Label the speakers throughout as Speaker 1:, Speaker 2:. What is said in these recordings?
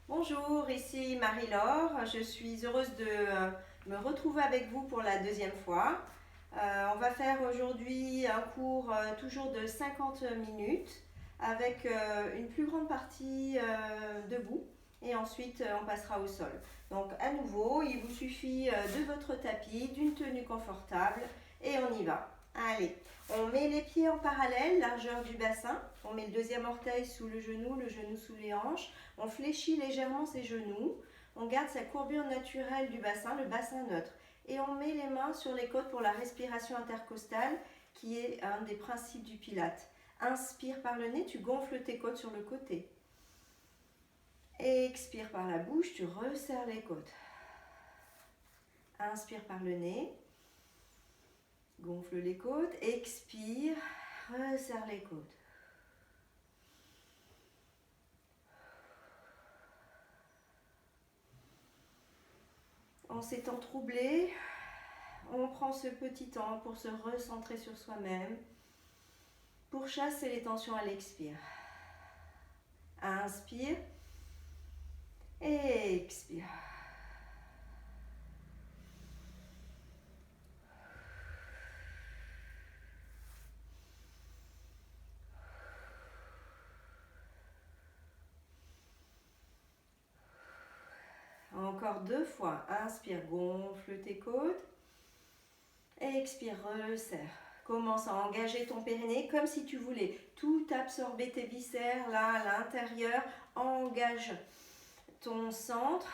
Speaker 1: Bonjour, ici Marie-Laure. Je suis heureuse de me retrouver avec vous pour la deuxième fois. On va faire aujourd'hui un cours toujours de 50 minutes avec une plus grande partie debout et ensuite on passera au sol. Donc à nouveau, il vous suffit de votre tapis, d'une tenue confortable et on y va. Allez, on met les pieds en parallèle, largeur du bassin. On met le deuxième orteil sous le genou sous les hanches. On fléchit légèrement ses genoux. On garde sa courbure naturelle du bassin, le bassin neutre. Et on met les mains sur les côtes pour la respiration intercostale, qui est un des principes du Pilate. Inspire par le nez, tu gonfles tes côtes sur le côté. Expire par la bouche, tu resserres les côtes. Inspire par le nez. Gonfle les côtes. Expire, resserre les côtes. En ces temps troublés, on prend ce petit temps pour se recentrer sur soi-même, pour chasser les tensions à l'expire. Inspire et expire. Encore 2 fois. Inspire, gonfle tes côtes. Expire, resserre. Commence à engager ton périnée comme si tu voulais tout absorber, tes viscères là à l'intérieur. Engage ton centre,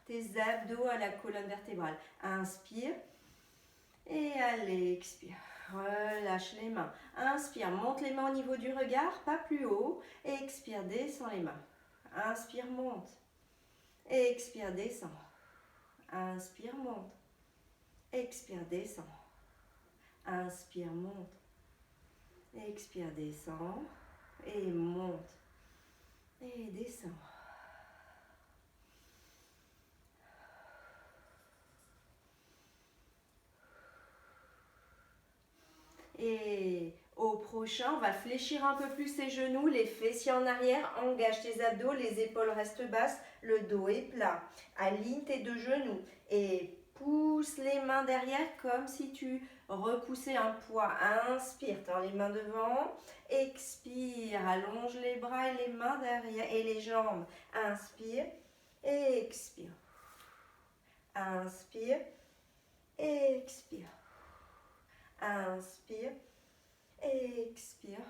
Speaker 1: tes abdos à la colonne vertébrale. Inspire et allez, expire. Relâche les mains. Inspire, monte les mains au niveau du regard, pas plus haut. Expire, descends les mains. Inspire, monte. Expire, descends. Inspire, monte. Expire, descends. Inspire, monte. Expire, descends. Et monte. Et descends. Et au prochain, on va fléchir un peu plus ses genoux, les fessiers en arrière, engage tes abdos, les épaules restent basses, le dos est plat. Aligne tes deux genoux et pousse les mains derrière comme si tu repoussais un poids. Inspire, tends les mains devant. Expire, allonge les bras et les mains derrière et les jambes. Inspire et expire. Inspire et expire. Inspire, expire.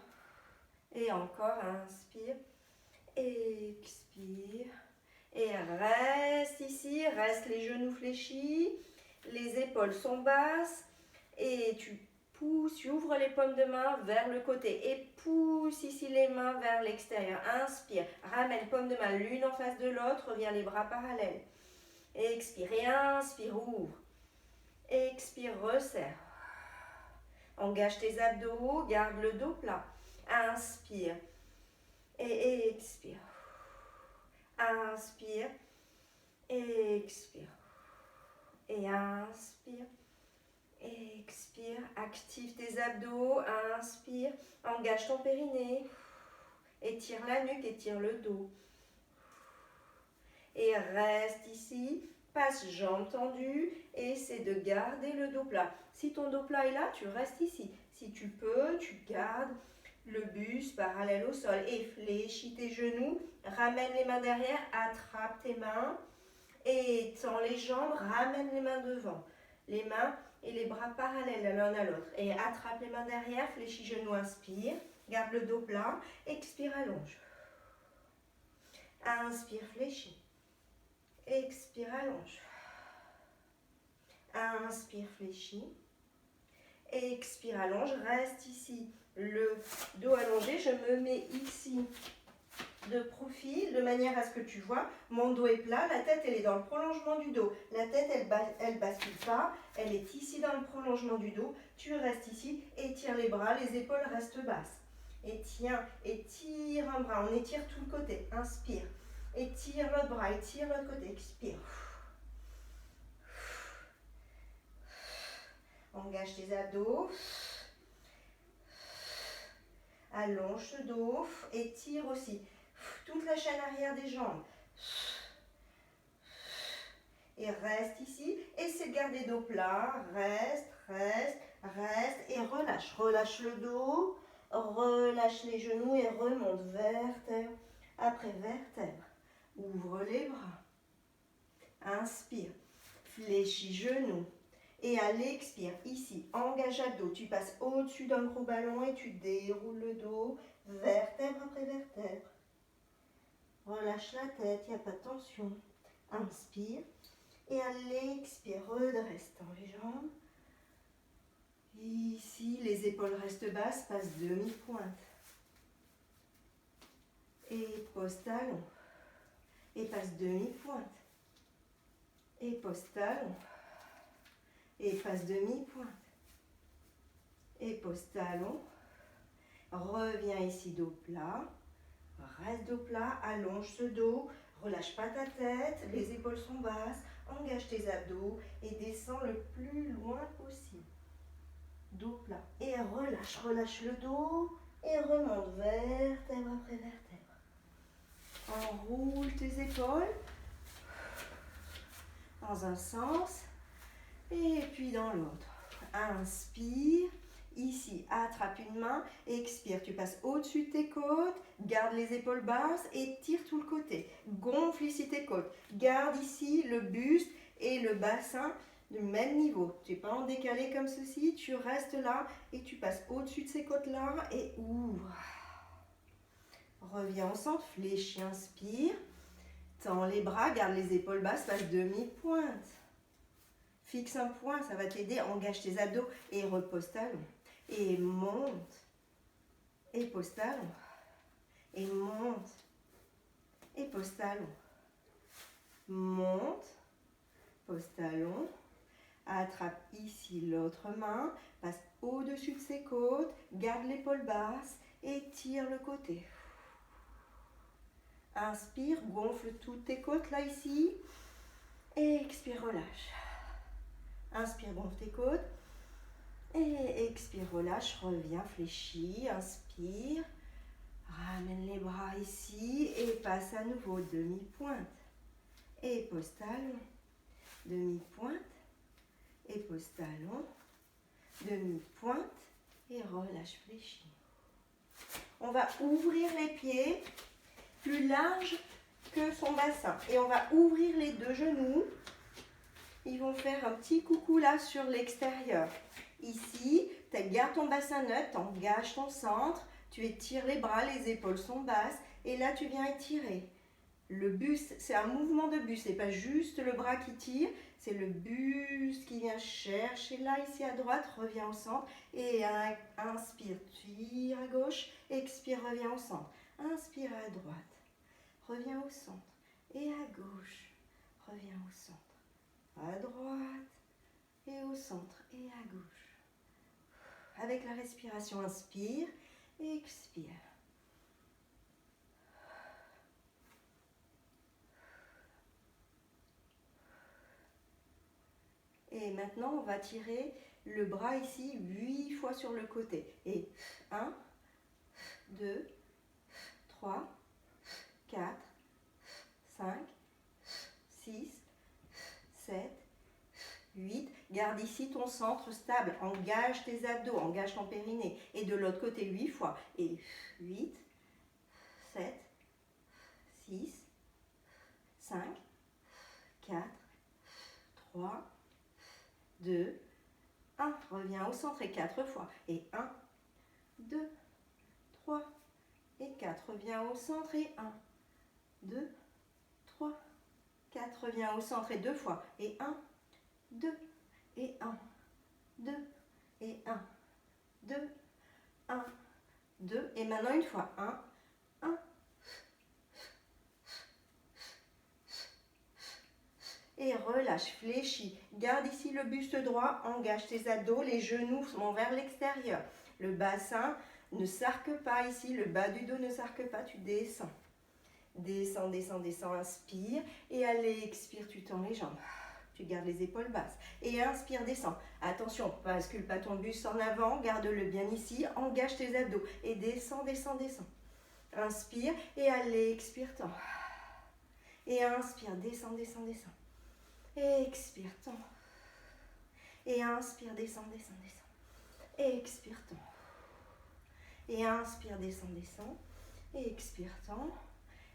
Speaker 1: Et encore, inspire, expire. Et reste ici, reste les genoux fléchis, les épaules sont basses. Et tu pousses, tu ouvres les paumes de main vers le côté et pousse ici les mains vers l'extérieur. Inspire, ramène paumes de main l'une en face de l'autre, reviens les bras parallèles. Expire et inspire, ouvre. Expire, resserre. Engage tes abdos, garde le dos plat. Inspire et expire. Inspire et expire. Et inspire. Expire. Active tes abdos. Inspire. Engage ton périnée. Étire la nuque, étire le dos. Et reste ici. Passe jambes tendues et essaie de garder le dos plat. Si ton dos plat est là, tu restes ici. Si tu peux, tu gardes le buste parallèle au sol et fléchis tes genoux. Ramène les mains derrière, attrape tes mains et tends les jambes, ramène les mains devant. Les mains et les bras parallèles l'un à l'autre. Et attrape les mains derrière, fléchis genoux, inspire. Garde le dos plat, expire, allonge. Inspire, fléchis. Expire, allonge. Inspire, fléchis. Expire, allonge. Reste ici, le dos allongé. Je me mets ici de profil, de manière à ce que tu vois, mon dos est plat, la tête elle est dans le prolongement du dos. La tête elle bascule pas, elle est ici dans le prolongement du dos. Tu restes ici, étire les bras, les épaules restent basses. Et tiens, étire un bras, on étire tout le côté. Inspire. Étire l'autre bras, étire l'autre côté, expire. Engage tes abdos. Allonge le dos, étire aussi toute la chaîne arrière des jambes. Et reste ici. Essaie de garder dos plat. Reste, reste, reste. Et relâche. Relâche le dos. Relâche les genoux et remonte vertèbre après vertèbre. Ouvre les bras. Inspire. Fléchis genoux. Et à l'expire, ici, engage abdos. Tu passes au-dessus d'un gros ballon et tu déroules le dos, vertèbre après vertèbre. Relâche la tête, il n'y a pas de tension. Inspire. Et à l'expire, redresse-toi les jambes. Ici, les épaules restent basses, passe demi-pointe. Et pose talon. Et passe demi-pointe. Et pose talon. Et passe demi-pointe. Et pose talon. Reviens ici dos plat. Reste dos plat, allonge ce dos. Relâche pas ta tête, les épaules sont basses. Engage tes abdos et descends le plus loin possible. Dos plat. Et relâche, relâche le dos. Et remonte vertèbre après vertèbre. Enroule tes épaules. Dans un sens. Et puis dans l'autre. Inspire. Ici, attrape une main, expire. Tu passes au-dessus de tes côtes, garde les épaules basses et tire tout le côté. Gonfle ici tes côtes. Garde ici le buste et le bassin du même niveau. Tu n'es pas en décalé comme ceci, tu restes là et tu passes au-dessus de ces côtes-là et ouvre. Reviens au centre, fléchis, inspire. Tends les bras, garde les épaules basses, passe demi-pointe. Fixe un point, ça va t'aider. Engage tes abdos et repose talon. Et monte. Et pose talon. Et monte. Et pose talon. Monte. Pose talon. Attrape ici l'autre main. Passe au-dessus de ses côtes. Garde l'épaule basse. Et tire le côté. Inspire. Gonfle toutes tes côtes là ici. Et expire, relâche. Inspire, gonfle tes côtes. Et expire, relâche, reviens, fléchis, inspire. Ramène les bras ici et passe à nouveau demi-pointe. Et pose talon. Demi-pointe. Et pose talon. Demi-pointe. Et relâche, fléchis. On va ouvrir les pieds plus larges que son bassin. Et on va ouvrir les deux genoux. Ils vont faire un petit coucou là sur l'extérieur. Ici, tu gardes ton bassin neutre, engage ton centre, tu étires les bras, les épaules sont basses et là tu viens étirer. Le buste, c'est un mouvement de buste, c'est pas juste le bras qui tire, c'est le buste qui vient chercher là ici à droite, reviens au centre et inspire, tire à gauche, expire, reviens au centre. Inspire à droite, reviens au centre et à gauche, reviens au centre. À droite et au centre et à gauche. Avec la respiration, inspire et expire. Et maintenant, on va tirer le bras ici 8 fois sur le côté. Et 1, 2, 3, 4, 5, 6, 7, 8. Garde ici ton centre stable. Engage tes abdos, engage ton périnée. Et de l'autre côté, 8 fois. Et 8, 7, 6, 5, 4, 3, 2, 1. Reviens au centre et 4 fois. Et 1, 2, 3 et 4. Reviens au centre et 1, 2, 3, 4. Reviens au centre et 2 fois. Et 1, 2 et 1, 2 et 1, 2, 1, 2. Et maintenant une fois. 1, 1. Et relâche, fléchis. Garde ici le buste droit, engage tes abdos, les genoux sont vers l'extérieur. Le bassin ne s'arque pas ici, le bas du dos ne s'arque pas, tu descends. Descends, descends, descends, inspire. Et allez, expire, tu tends les jambes. Tu gardes les épaules basses. Et inspire, descends. Attention, bascule pas ton buste en avant, garde-le bien ici, engage tes abdos. Et descends, descends, descends. Inspire et allez, expire, tends. Et inspire, descends, descends, descends. Expire, tends. Et inspire, descends, descends, descends. Expire, tends. Et inspire, descends, descends. Et expire, tends.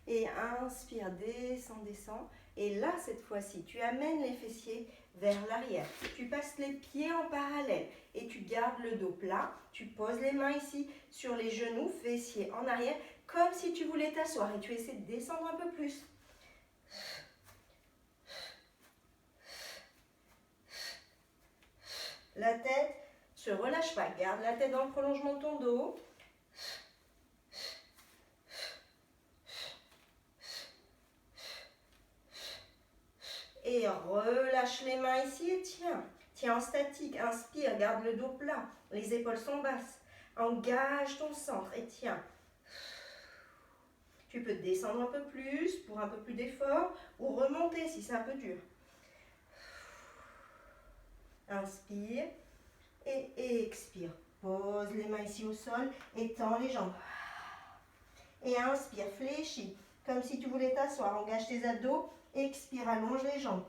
Speaker 1: Et inspire, descends, descends. Et là, cette fois-ci, tu amènes les fessiers vers l'arrière. Tu passes les pieds en parallèle et tu gardes le dos plat. Tu poses les mains ici sur les genoux, fessiers en arrière, comme si tu voulais t'asseoir. Et tu essaies de descendre un peu plus. La tête, se relâche pas. Garde la tête dans le prolongement de ton dos. Et relâche les mains ici et tiens. Tiens en statique, inspire, garde le dos plat. Les épaules sont basses. Engage ton centre et tiens. Tu peux descendre un peu plus pour un peu plus d'effort ou remonter si c'est un peu dur. Inspire et expire. Pose les mains ici au sol et tends les jambes. Et inspire, fléchis, comme si tu voulais t'asseoir. Engage tes abdos, expire, allonge les jambes.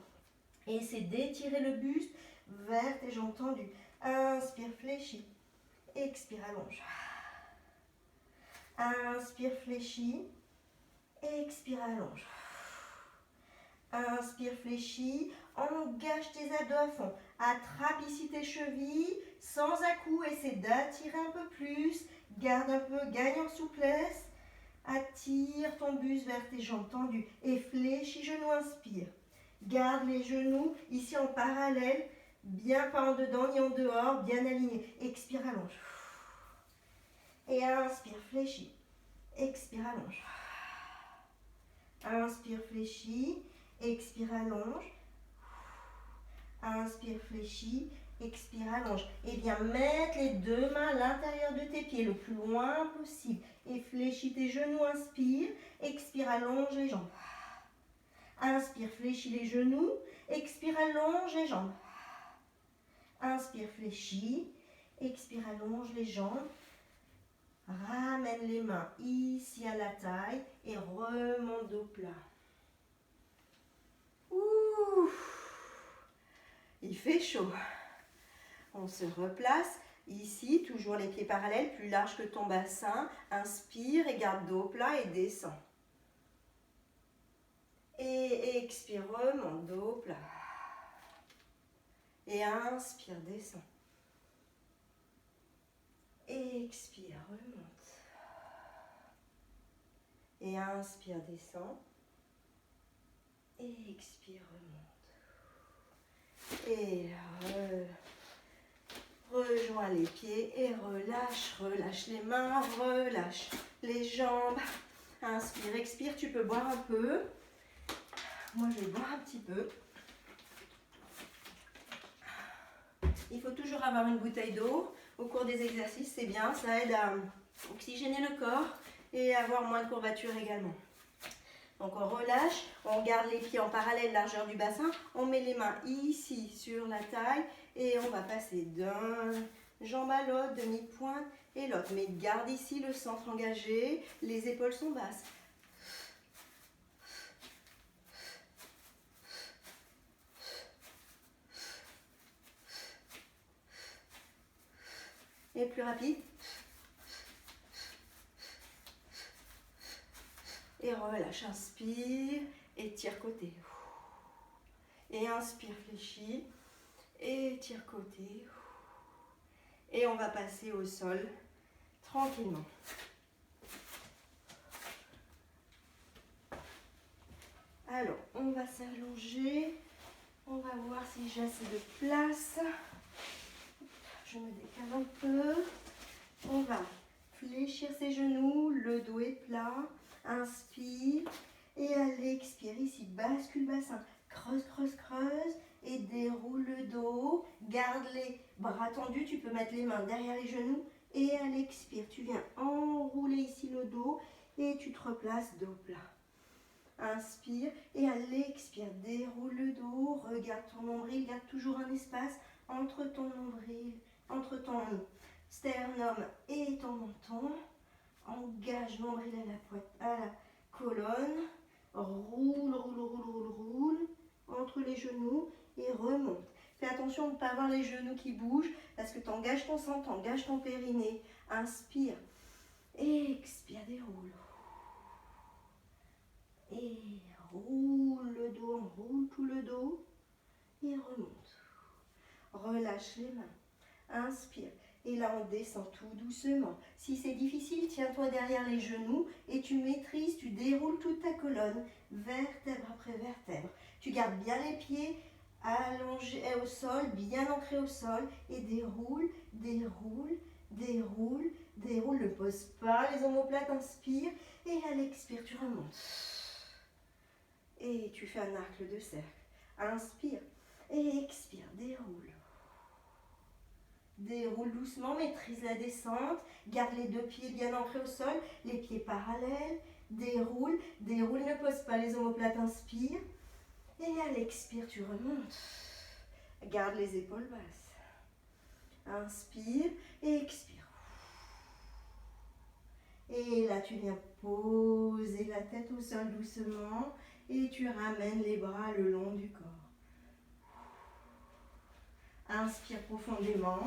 Speaker 1: Et essaie d'étirer le buste vers tes jambes tendues. Inspire, fléchis, expire, allonge. Inspire, fléchis, expire, allonge. Inspire, fléchis, engage tes abdos à fond. Attrape ici tes chevilles, sans à-coups, essaie d'attirer un peu plus. Garde un peu, gagne en souplesse. Attire ton buste vers tes jambes tendues et fléchis genoux, inspire. Garde les genoux ici en parallèle, bien pas en dedans ni en dehors, bien alignés. Expire, allonge. Et inspire, fléchis. Expire, allonge. Inspire, fléchis. Expire, allonge. Inspire, fléchis. Expire, allonge. Et viens mettre les deux mains à l'intérieur de tes pieds, le plus loin possible. Et fléchis tes genoux, inspire. Expire, allonge les jambes. Inspire, fléchis les genoux. Expire, allonge les jambes. Inspire, fléchis. Expire, allonge les jambes. Ramène les mains ici à la taille et remonte dos plat. Ouh, il fait chaud. On se replace. Ici, toujours les pieds parallèles, plus large que ton bassin. Inspire et garde dos plat et descend. Et expire, remonte, dos plat. Et inspire, descend. Et expire, remonte. Et inspire, descend. Et expire, remonte. Et rejoins les pieds et relâche, relâche les mains, relâche les jambes. Inspire, expire, tu peux boire un peu. Moi, je vais boire un petit peu. Il faut toujours avoir une bouteille d'eau au cours des exercices, c'est bien, ça aide à oxygéner le corps et avoir moins de courbatures également. Donc on relâche, on garde les pieds en parallèle largeur du bassin, on met les mains ici sur la taille et on va passer d'une jambe à l'autre, demi-pointe et l'autre. Mais garde ici le centre engagé, les épaules sont basses. Et plus rapide. Et relâche, inspire et tire côté. Et inspire, fléchis. Et tire côté. Et on va passer au sol tranquillement. Alors, on va s'allonger. On va voir si j'ai assez de place. Je me décale un peu. On va fléchir ses genoux. Le dos est plat. Inspire. Et à l'expire, ici, bascule le bassin. Creuse, creuse, creuse. Et déroule le dos. Garde les bras tendus. Tu peux mettre les mains derrière les genoux. Et à l'expire, tu viens enrouler ici le dos. Et tu te replaces dos plat. Inspire et à l'expire, déroule le dos, regarde ton nombril, garde toujours un espace entre ton nombril, entre ton sternum et ton menton. Engage nombril à la colonne, roule, roule, genoux et remonte. Fais attention de ne pas avoir les genoux qui bougent parce que tu engages ton centre, tu engages ton périnée. Inspire. Expire, déroule. Et roule le dos, enroule tout le dos et remonte. Relâche les mains. Inspire. Et là, on descend tout doucement. Si c'est difficile, tiens-toi derrière les genoux et tu maîtrises, tu déroules toute ta colonne, vertèbre après vertèbre. Tu gardes bien les pieds allongés au sol, bien ancrés au sol et déroule, déroule, déroule, déroule. Ne pose pas les omoplates, inspire et à l'expire, tu remontes. Et tu fais un arc de cercle. Inspire et expire, déroule. Déroule doucement, maîtrise la descente, garde les deux pieds bien ancrés au sol, les pieds parallèles, déroule, déroule, ne pose pas les omoplates, inspire, et à l'expire, tu remontes. Garde les épaules basses. Inspire et expire. Et là, tu viens poser la tête au sol doucement et tu ramènes les bras le long du corps. Inspire profondément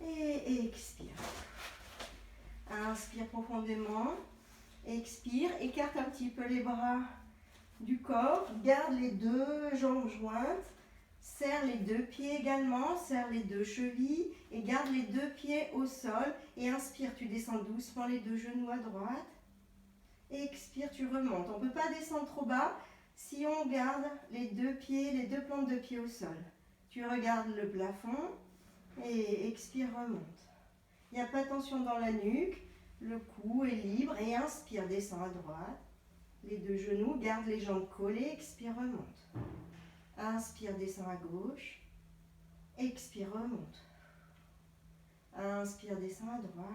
Speaker 1: et expire. Inspire profondément, expire, écarte un petit peu les bras du corps, garde les deux jambes jointes, serre les deux pieds également, serre les deux chevilles et garde les deux pieds au sol et inspire, tu descends doucement les deux genoux à droite, expire, tu remontes. On ne peut pas descendre trop bas si on garde les deux pieds, les deux plantes de pied au sol. Tu regardes le plafond et expire, remonte. Il n'y a pas de tension dans la nuque, le cou est libre et inspire, descend à droite. Les deux genoux, garde les jambes collées, expire, remonte. Inspire, descend à gauche, expire, remonte. Inspire, descend à droite,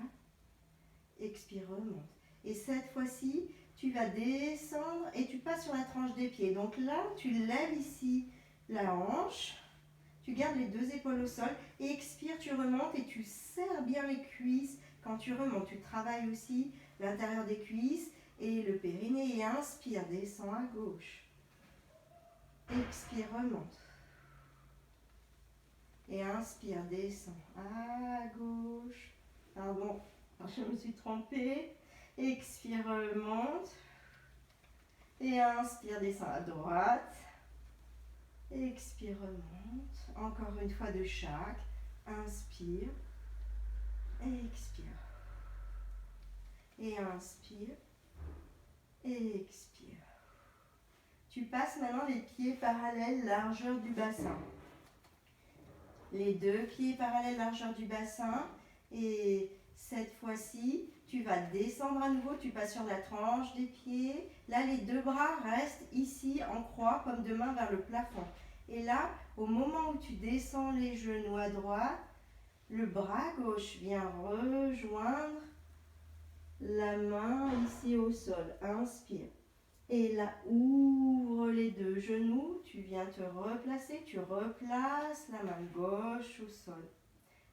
Speaker 1: expire, remonte. Et cette fois-ci, tu vas descendre et tu passes sur la tranche des pieds. Donc là, tu lèves ici la hanche. Tu gardes les deux épaules au sol et expire, tu remontes et tu serres bien les cuisses. Quand tu remontes, tu travailles aussi l'intérieur des cuisses et le périnée. Et inspire, descend à gauche. Expire, remonte. Et inspire, descend à gauche. Pardon, je me suis trompée. Expire, remonte. Et inspire, descend à droite. Expire, remonte. Encore une fois de chaque. Inspire. Expire. Et inspire. Et expire. Tu passes maintenant les pieds parallèles, largeur du bassin. Les deux pieds parallèles, largeur du bassin. Et cette fois-ci, tu vas descendre à nouveau. Tu passes sur la tranche des pieds. Là, les deux bras restent ici en croix, comme deux mains vers le plafond. Et là, au moment où tu descends les genoux à droite, le bras gauche vient rejoindre la main ici au sol. Inspire. Et là, ouvre les deux genoux. Tu viens te replacer. Tu replaces la main gauche au sol.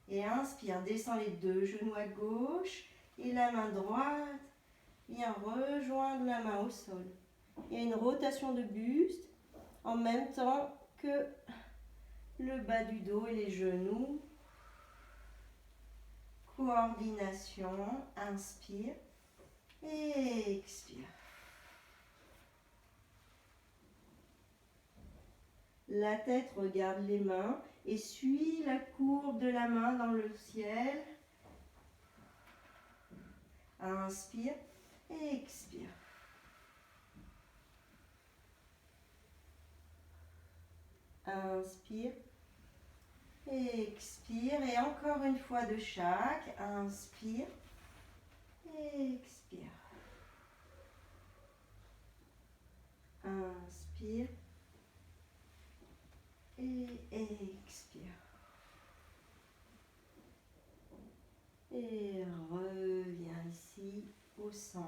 Speaker 1: Et inspire. Descends les deux genoux à gauche. Et la main droite vient rejoindre la main au sol. Il y a une rotation de buste en même temps que le bas du dos et les genoux. Coordination, inspire et expire. La tête regarde les mains et suit la courbe de la main dans le ciel. Inspire et expire. Inspire et expire. Et encore une fois de chaque. Inspire et expire. Inspire et expire. Et reviens ici au centre.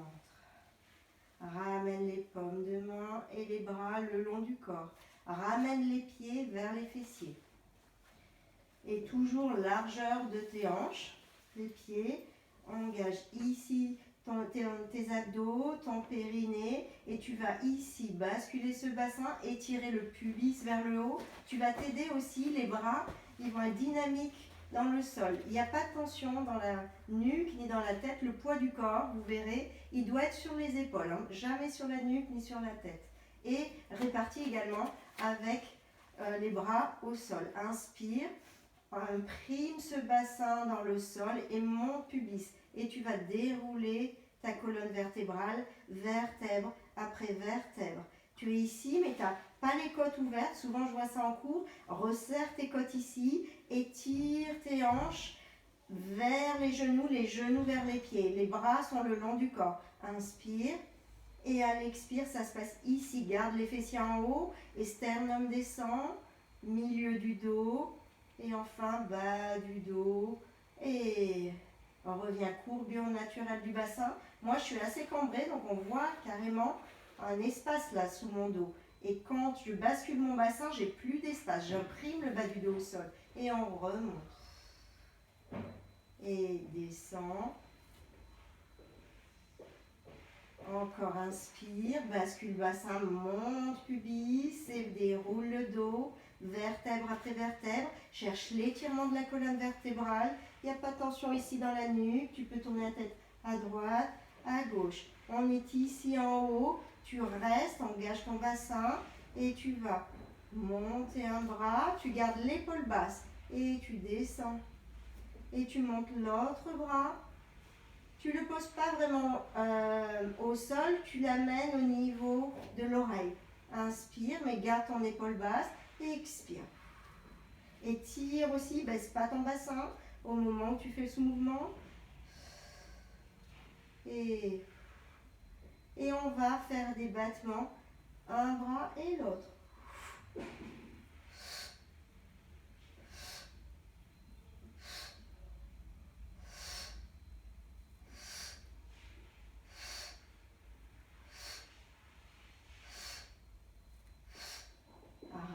Speaker 1: Ramène les paumes de main et les bras le long du corps. Ramène les pieds vers les fessiers. Et toujours largeur de tes hanches. Les pieds, engage ici tes abdos, ton périnée, et tu vas ici basculer ce bassin, étirer le pubis vers le haut. Tu vas t'aider aussi, les bras, ils vont être dynamiques dans le sol. Il n'y a pas de tension dans la nuque ni dans la tête. Le poids du corps, vous verrez, il doit être sur les épaules, hein, jamais sur la nuque ni sur la tête. Et réparti également avec les bras au sol. Inspire, imprime ce bassin dans le sol et monte pubis. Et tu vas dérouler ta colonne vertébrale, vertèbre après vertèbre. Tu es ici, mais tu n'as pas les côtes ouvertes. Souvent, je vois ça en cours. Resserre tes côtes ici, étire tes hanches vers les genoux vers les pieds. Les bras sont le long du corps. Inspire. Et à l'expire, ça se passe ici. Garde les fessiers en haut. Et sternum descend. Milieu du dos. Et enfin, bas du dos. Et on revient courbure naturelle du bassin. Moi, je suis assez cambrée, donc on voit carrément un espace là sous mon dos. Et quand je bascule mon bassin, j'ai plus d'espace. J'imprime le bas du dos au sol. Et on remonte. Et descend. Encore inspire, bascule bassin, monte pubis et déroule le dos, vertèbre après vertèbre. Cherche l'étirement de la colonne vertébrale. Il n'y a pas de tension ici dans la nuque. Tu peux tourner la tête à droite, à gauche. On est ici en haut. Tu restes, engage ton bassin et tu vas monter un bras. Tu gardes l'épaule basse et tu descends. Et tu montes l'autre bras. Tu ne le poses pas vraiment au sol, tu l'amènes au niveau de l'oreille. Inspire, mais garde ton épaule basse et expire. Étire aussi, baisse pas ton bassin au moment où tu fais ce mouvement. Et on va faire des battements, un bras et l'autre.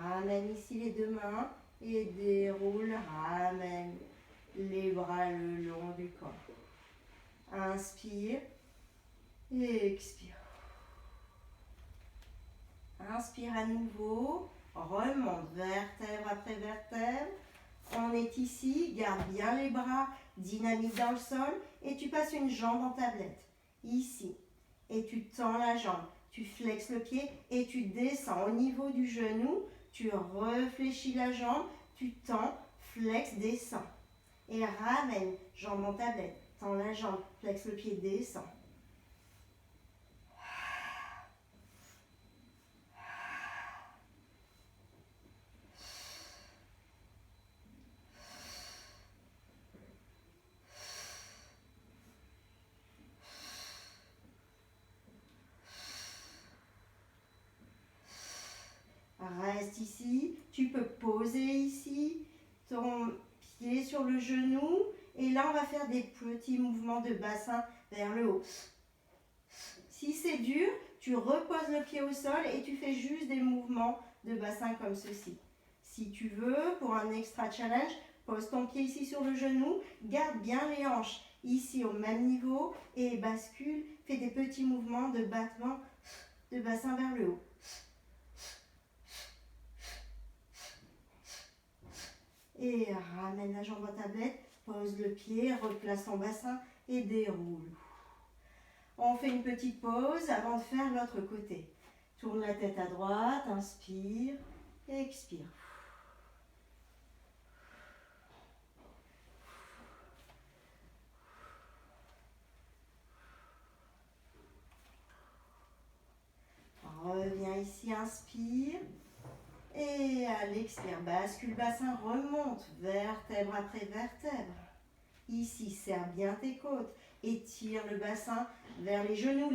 Speaker 1: Ramène ici les deux mains et déroule, ramène les bras le long du corps. Inspire et expire. Inspire à nouveau, remonte vertèbre après vertèbre. On est ici, garde bien les bras, dynamique dans le sol et tu passes une jambe en tablette. Ici. Et tu tends la jambe, tu flexes le pied et tu descends au niveau du genou. Tu réfléchis la jambe, tu tends, flex, descends. Et ramène, jambe en tablette, tends la jambe, flex le pied, descends. Reste ici, tu peux poser ici ton pied sur le genou et là on va faire des petits mouvements de bassin vers le haut. Si c'est dur, tu reposes le pied au sol et tu fais juste des mouvements de bassin comme ceci. Si tu veux, pour un extra challenge, pose ton pied ici sur le genou, garde bien les hanches ici au même niveau et bascule, fais des petits mouvements de battement de bassin vers le haut. Et ramène la jambe en tablette, pose le pied, replace ton bassin et déroule. On fait une petite pause avant de faire l'autre côté. Tourne la tête à droite, inspire, expire. Reviens ici, inspire. Et à l'expire, bascule bassin, remonte, vertèbre après vertèbre. Ici, serre bien tes côtes. Étire le bassin vers les genoux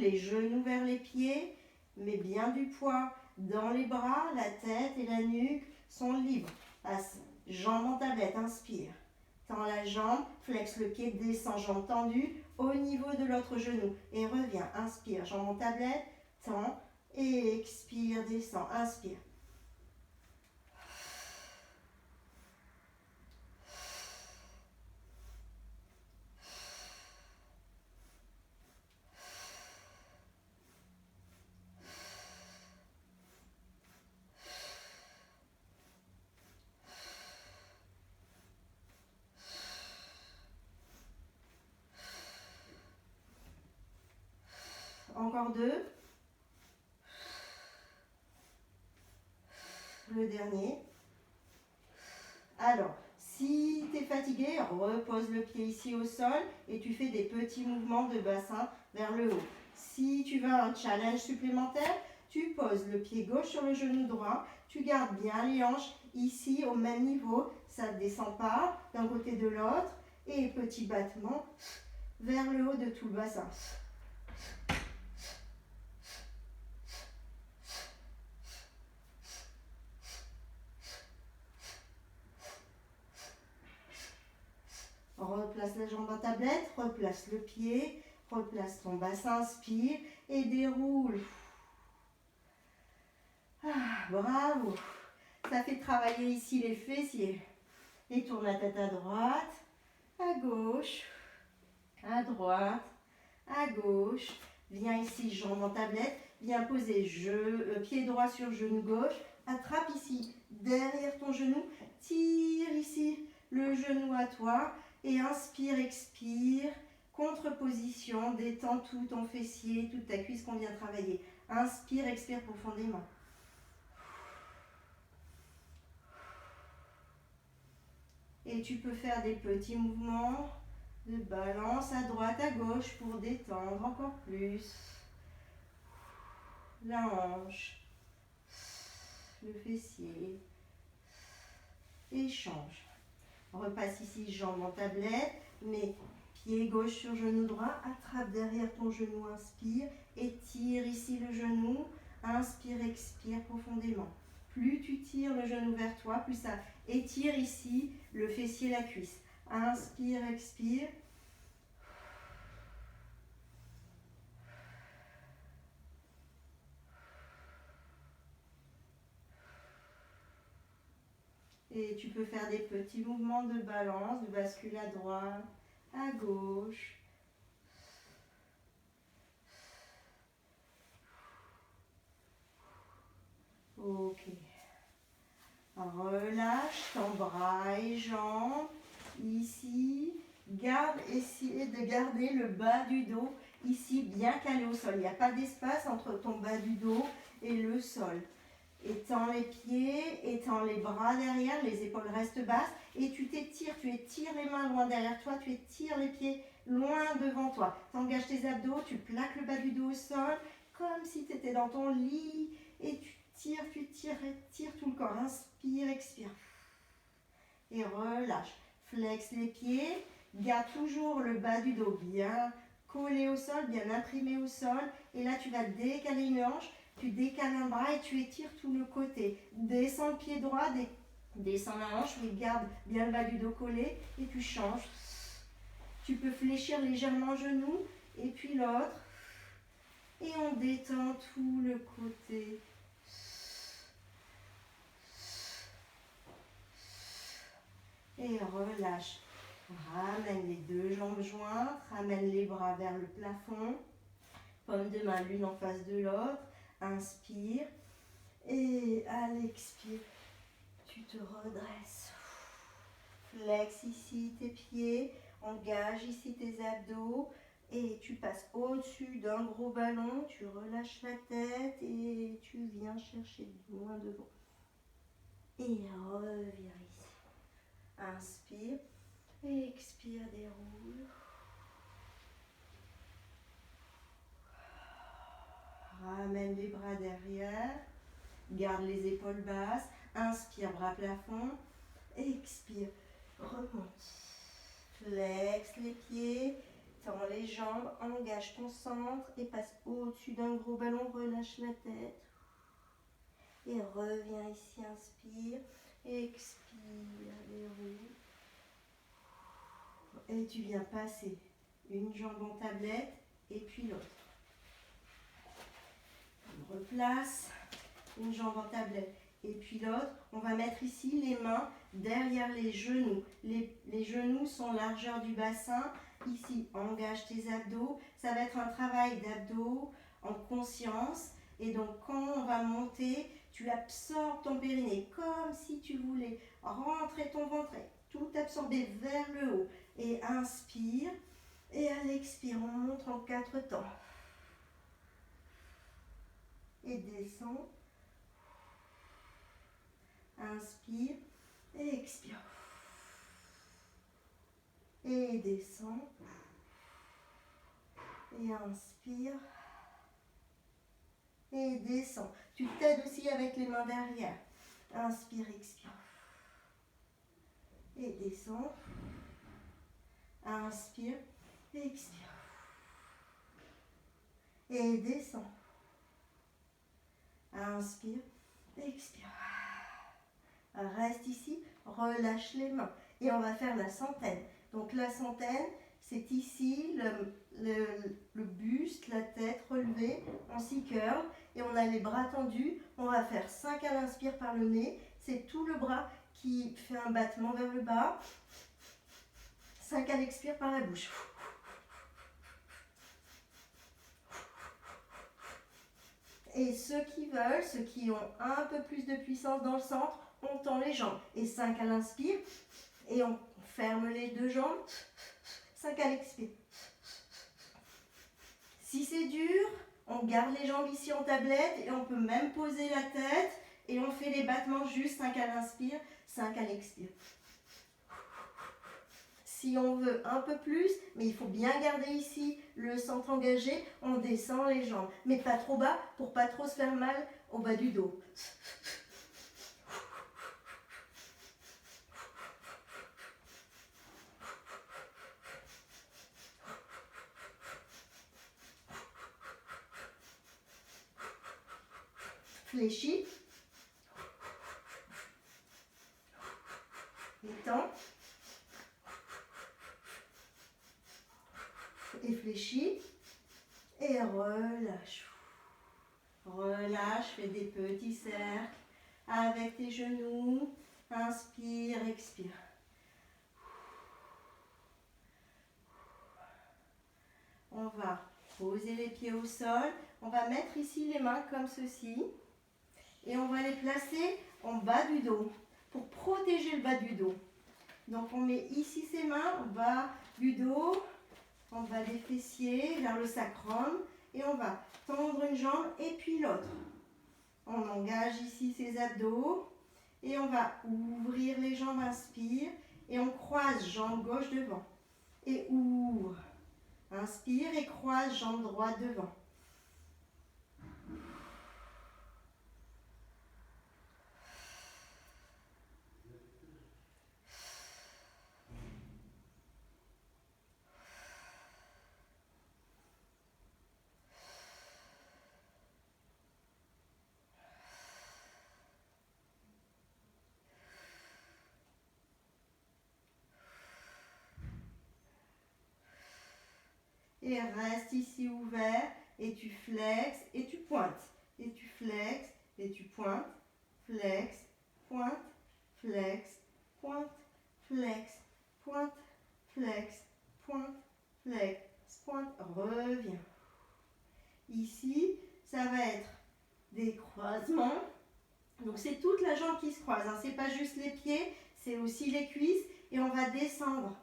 Speaker 1: vers les pieds. Mets bien du poids dans les bras, la tête et la nuque sont libres. Passe jambe en tablette, inspire. Tends la jambe, flexe le pied, descend, jambe tendue au niveau de l'autre genou. Et reviens, inspire, jambe en tablette, tends et expire, descend, inspire. encore 2. Le dernier. Alors, si tu es fatigué, repose le pied ici au sol et tu fais des petits mouvements de bassin vers le haut. Si tu veux un challenge supplémentaire, tu poses le pied gauche sur le genou droit, tu gardes bien les hanches ici au même niveau, ça ne descend pas d'un côté de l'autre et petit battement vers le haut de tout le bassin. Replace la jambe en tablette, replace le pied, replace ton bassin, inspire et déroule. Ah, bravo. Ça fait travailler ici les fessiers. Et tourne la tête à droite, à gauche, à droite, à gauche. Viens ici, jambe en tablette. Viens poser pied droit sur genou gauche. Attrape ici, derrière ton genou. Tire ici le genou à toi. Et inspire, expire. Contre-position, détends tout ton fessier, toute ta cuisse qu'on vient de travailler. Inspire, expire profondément. Et tu peux faire des petits mouvements de balance à droite, à gauche pour détendre encore plus la hanche, le fessier. Et change. Repasse ici, jambe en tablette, mais pied gauche sur genou droit, attrape derrière ton genou, inspire, étire ici le genou, inspire, expire profondément. Plus tu tires le genou vers toi, plus ça étire ici le fessier, la cuisse. Inspire, expire. Et tu peux faire des petits mouvements de balance, de bascule à droite, à gauche. Ok. Relâche ton bras et jambes. Ici, essayez de garder le bas du dos ici bien calé au sol. Il n'y a pas d'espace entre ton bas du dos et le sol. Étends les pieds, étends les bras derrière, les épaules restent basses et tu t'étires, tu étires les mains loin derrière toi, tu étires les pieds loin devant toi. Tu engages tes abdos, tu plaques le bas du dos au sol comme si tu étais dans ton lit et tu tires, étire tout le corps. Inspire, expire. Et relâche. Flex les pieds, garde toujours le bas du dos bien collé au sol, bien imprimé au sol. Et là, tu vas décaler une hanche. Tu décales un bras et tu étires tout le côté. Descends le pied droit, descends la hanche, mais garde bien le bas du dos collé et tu changes. Tu peux fléchir légèrement le genou et puis l'autre. Et on détend tout le côté. Et relâche. Ramène les deux jambes jointes, ramène les bras vers le plafond. Paume de main l'une en face de l'autre. Inspire et à l'expire, tu te redresses. Flex ici tes pieds, engage ici tes abdos et tu passes au-dessus d'un gros ballon, tu relâches la tête et tu viens chercher loin devant. Et reviens ici. Inspire, expire, déroule. Ramène les bras derrière, garde les épaules basses, inspire, bras plafond, expire, remonte. Flex les pieds, tends les jambes, engage ton centre et passe au-dessus d'un gros ballon, relâche la tête. Et reviens ici, inspire, expire, déroule. Et tu viens passer une jambe en tablette et puis l'autre. On replace une jambe en tablette et puis l'autre. On va mettre ici les mains derrière les genoux. Les genoux sont largeur du bassin. Ici, engage tes abdos. Ça va être un travail d'abdos en conscience. Et donc, quand on va monter, tu absorbes ton périnée comme si tu voulais rentrer ton ventre, tout absorber vers le haut. Et inspire. Et à l'expire, on monte en 4 temps. et descends. Inspire et expire. Et descends. Et inspire. Et descends. Tu t'aides aussi avec les mains derrière. Inspire, expire. Et descends. Inspire, expire. Et descends. Inspire, expire. Reste ici, relâche les mains. Et on va faire la centaine. Donc la centaine, c'est ici le buste, la tête relevée en 6 curls. Et on a les bras tendus. On va faire 5 à l'inspire par le nez. C'est tout le bras qui fait un battement vers le bas. 5 à l'expire par la bouche. Et ceux qui veulent, ceux qui ont un peu plus de puissance dans le centre, on tend les jambes. Et 5 à l'inspire. Et on ferme les 2 jambes. 5 à l'expire. Si c'est dur, on garde les jambes ici en tablette. Et on peut même poser la tête. Et on fait les battements juste 5 à l'inspire, 5 à l'expire. Si on veut un peu plus, mais il faut bien garder ici le centre engagé, on descend les jambes. Mais pas trop bas pour pas trop se faire mal au bas du dos. Fléchis. Étends. Et fléchis. Et relâche. Relâche, fais des petits cercles avec tes genoux. Inspire, expire. On va poser les pieds au sol. On va mettre ici les mains comme ceci. Et on va les placer en bas du dos pour protéger le bas du dos. Donc on met ici ses mains en bas du dos, en bas des fessiers, vers le sacrum. Et on va tendre une jambe et puis l'autre. On engage ici ses abdos. Et on va ouvrir les jambes, inspire. Et on croise jambe gauche devant. Et ouvre. Inspire et croise jambe droite devant. Et reste ici ouvert et tu flexes et tu pointes. Et tu flexes et tu pointes. Flex, pointe, flex, pointe, flex, pointe, flex, pointe, flex, pointe. Reviens. Ici, ça va être des croisements. Donc c'est toute la jambe qui se croise. Hein. C'est pas juste les pieds, c'est aussi les cuisses. Et on va descendre.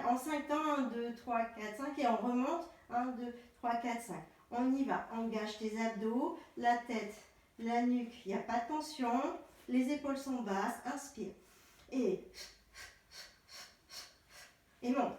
Speaker 1: En 5 temps, 1, 2, 3, 4, 5 et on remonte, 1, 2, 3, 4, 5. On y va, engage tes abdos, la tête, la nuque, il n'y a pas de tension, les épaules sont basses, inspire. Et monte.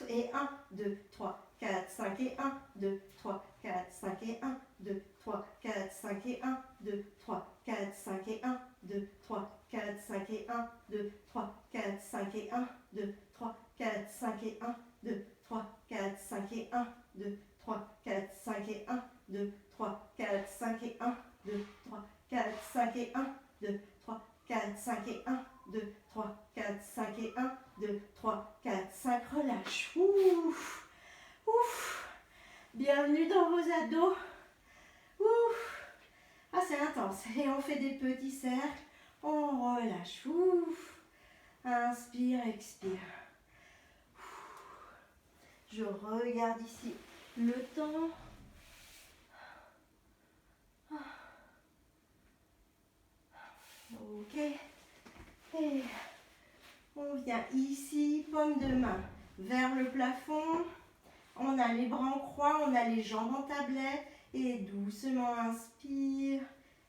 Speaker 1: Et 1, 2, 3, 4, 5 et 1, 2, 3, 4, 5 et 1, 2, 3, 4, 5 et 1, 2, 3, 4, 5 et 1, 2, 3, 4, 5 et 1, 2, 3, 4, 5 et 1, 2, 3, 4, 5 et 1, 2, 3, 4, 5 et 1, 2, 3, 4, 5 et 1, 2, 3, 4, 5 et 1, 2, 3, 4, 5 et 1, 2, 3, 4, 5 et 1, 2, 3, 4, 5 et 1, 2, 3, 4, 5, relâche. Ouf, ouf. Bienvenue dans vos abdos. Ouf. Ah, c'est intense. Et on fait des petits cercles. On relâche. Ouf. Inspire, expire. Ouf. Je regarde ici le temps. Ok. Et on vient ici, paume de main vers le plafond. On a les bras en croix, on a les jambes en tablette Et doucement, inspire.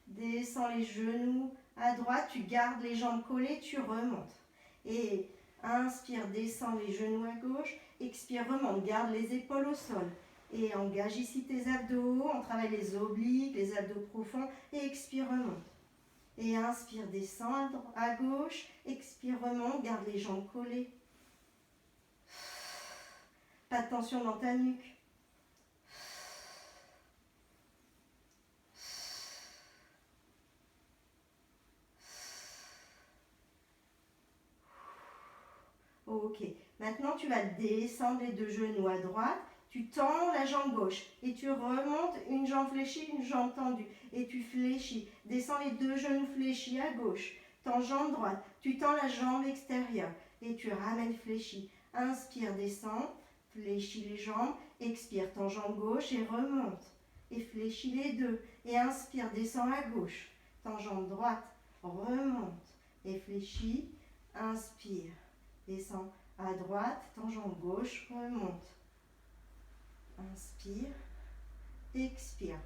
Speaker 1: Descends les genoux à droite. Tu gardes les jambes collées, tu remontes. Et inspire, descends les genoux à gauche. Expire, remonte. Garde les épaules au sol. Et engage ici tes abdos. On travaille les obliques, les abdos profonds. Et expire, remonte. Et inspire, descends à gauche. Expire, remonte. Garde les jambes collées. Pas de tension dans ta nuque. Ok. Maintenant, tu vas descendre les deux genoux à droite. Tu tends la jambe gauche et tu remontes une jambe fléchie, une jambe tendue. Et tu fléchis. Descends les deux genoux fléchis à gauche. Tends jambe droite. Tu tends la jambe extérieure et tu ramènes fléchis. Inspire, descends. Fléchis les jambes. Expire, tends jambe gauche et remonte. Et fléchis les deux. Et inspire, descends à gauche. Tends jambe droite. Remonte. Et fléchis. Inspire. Descends à droite, tends jambe gauche, remonte. Inspire, expire.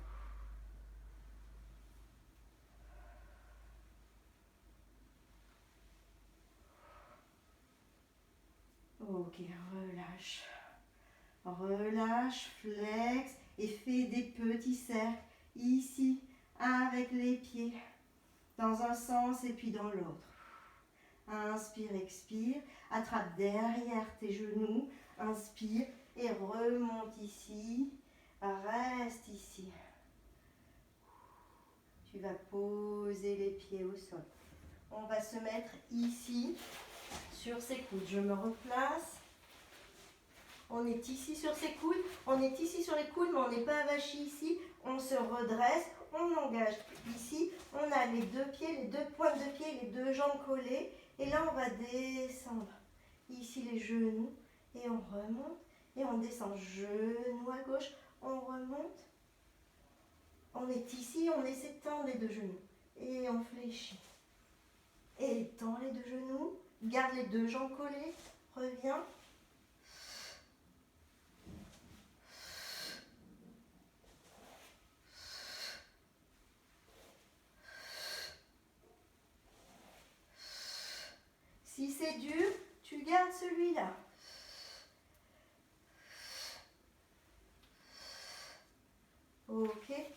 Speaker 1: Ok, relâche. Relâche, flex et fais des petits cercles ici avec les pieds dans un sens et puis dans l'autre. Inspire, expire, attrape derrière tes genoux, inspire et remonte ici, reste ici. Tu vas poser les pieds au sol. On va se mettre ici sur ses coudes. Je me replace. On est ici sur ses coudes, on est ici sur les coudes, mais on n'est pas avachi ici. On se redresse, on engage. Ici, on a les deux pieds, les deux pointes de pied, les deux jambes collées. Et là, on va descendre. Ici, les genoux. Et on remonte. Et on descend. Genoux à gauche. On remonte. On est ici. On essaie de tendre les deux genoux. Et on fléchit. Et tend les deux genoux. Garde les deux jambes collées. Reviens. Si c'est dur, tu gardes celui-là. Ok. Et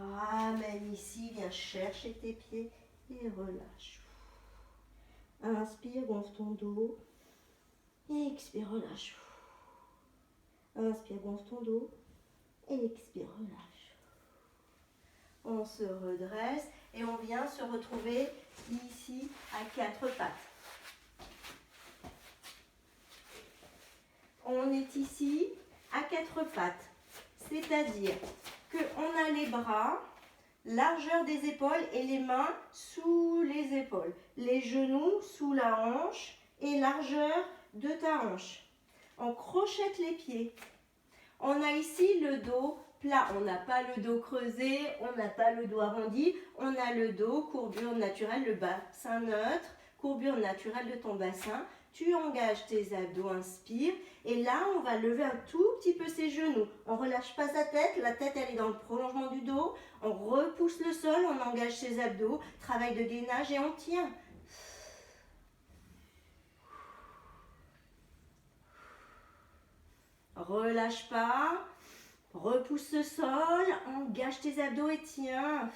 Speaker 1: ramène ici, viens chercher tes pieds et relâche. Inspire, gonfle ton dos. Et expire, relâche. Inspire, gonfle ton dos. Et expire, relâche. On se redresse et on vient se retrouver ici à quatre pattes. On est ici à quatre pattes, c'est-à-dire qu'on a les bras, largeur des épaules et les mains sous les épaules. Les genoux sous la hanche et largeur de ta hanche. On crochette les pieds. On a ici le dos plat. On n'a pas le dos creusé, on n'a pas le dos arrondi. On a le dos, courbure naturelle, le bassin neutre, courbure naturelle de ton bassin. Tu engages tes abdos, inspire. Et là, on va lever un tout petit peu ses genoux. On ne relâche pas sa tête. La tête, elle est dans le prolongement du dos. On repousse le sol, on engage ses abdos. Travail de gainage et on tient. Relâche pas. Repousse le sol. Engage tes abdos et tiens.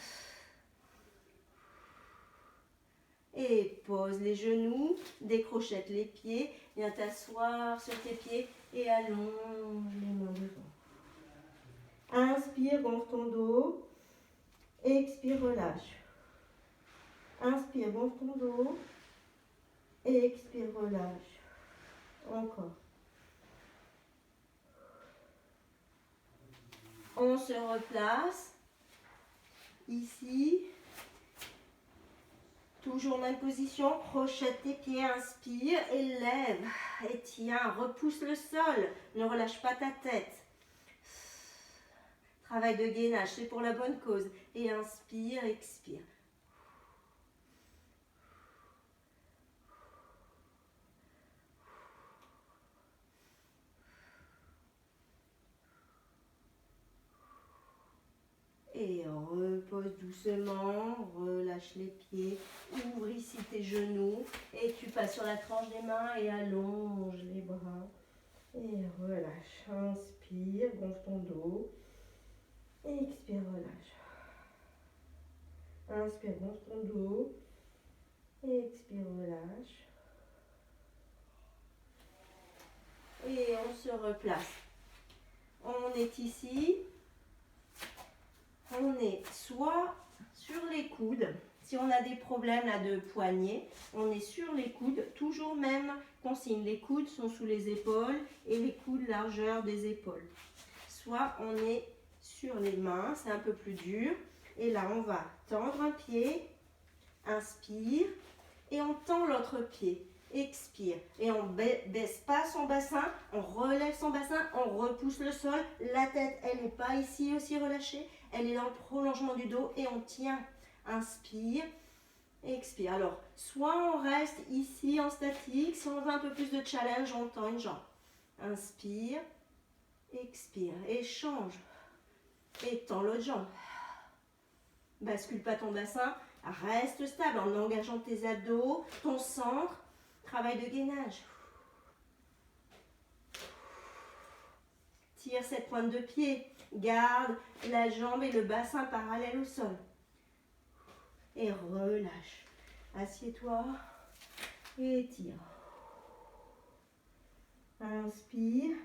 Speaker 1: Et pose les genoux, décrochette les pieds, viens t'asseoir sur tes pieds et allonge les mains devant. Inspire, gonfle ton dos, expire, relâche. Inspire, gonfle ton dos, expire, relâche. Encore. On se replace, ici. Toujours même position, crochette tes pieds, inspire et lève. Et tiens, repousse le sol, ne relâche pas ta tête. Travail de gainage, c'est pour la bonne cause. Et inspire, expire. Et repose doucement, relâche les pieds, ouvre ici tes genoux et tu passes sur la tranche des mains et allonge les bras. Et relâche, inspire, gonfle ton dos, expire, relâche. Inspire, gonfle ton dos, expire, relâche. Et on se replace. On est ici. On est soit sur les coudes, si on a des problèmes là de poignets, on est sur les coudes, toujours même consigne, les coudes sont sous les épaules et les coudes largeur des épaules. Soit on est sur les mains, c'est un peu plus dur, et là on va tendre un pied, inspire, et on tend l'autre pied, expire, et on baisse pas son bassin, on relève son bassin, on repousse le sol, la tête elle n'est pas ici aussi relâchée, elle est dans le prolongement du dos et on tient. Inspire, expire. Alors, soit on reste ici en statique, si on veut un peu plus de challenge, on tend une jambe. Inspire, expire, échange. Et tends l'autre jambe. Bascule pas ton bassin, reste stable en engageant tes abdos, ton centre, travail de gainage. Tire cette pointe de pied. Garde la jambe et le bassin parallèles au sol. Et relâche. Assieds-toi et tire. Inspire.